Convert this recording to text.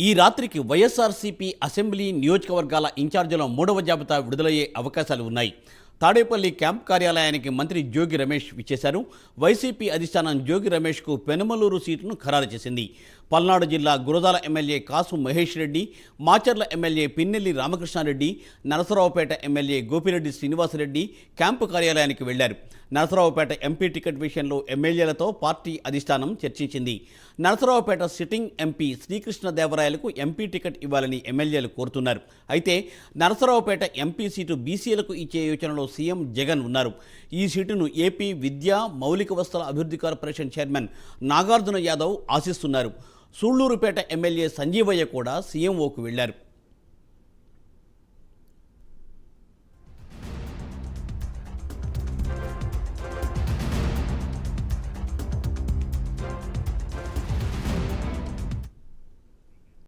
ఈ రాత్రికి వైఎస్ఆర్సీపీ అసెంబ్లీ నియోజకవర్గాల ఇన్ఛార్జీల 3వ జాబితా విడుదలయ్యే అవకాశాలు ఉన్నాయి. తాడేపల్లి క్యాంప్ కార్యాలయానికి మంత్రి జోగి రమేష్ విచ్చేశారు. వైసీపీ అధిష్టానం జోగి రమేష్కు పెనుమలూరు సీటును ఖరారు చేసింది. పల్నాడు జిల్లా Gurazala MLA Kasu Mahesh Reddy, Macherla MLA Pinnelli Ramakrishna Reddy, Narasaraopet MLA Gopireddy Srinivasa Reddy camp కార్యాలయానికి వెళ్లారు. నరసరావుపేట ఎంపీ టికెట్ విషయంలో ఎమ్మెల్యేలతో పార్టీ అధిష్టానం చర్చించింది. నరసరావుపేట సిట్టింగ్ ఎంపీ శ్రీకృష్ణదేవరాయలకు ఎంపీ టికెట్ ఇవ్వాలని ఎమ్మెల్యేలు కోరుతున్నారు. అయితే నరసరావుపేట ఎంపీ సీటు బీసీలకు ఇచ్చే యోచనలో సీఎం జగన్ ఉన్నారు. ఈ సీటును ఏపీ విద్యా మౌలిక వసతుల అభివృద్ధి కార్పొరేషన్ చైర్మన్ నాగార్జున యాదవ్ ఆశిస్తున్నారు. సూళ్లూరుపేట ఎమ్మెల్యే సంజీవయ్య కూడా సీఎంఓకు వెళ్లారు.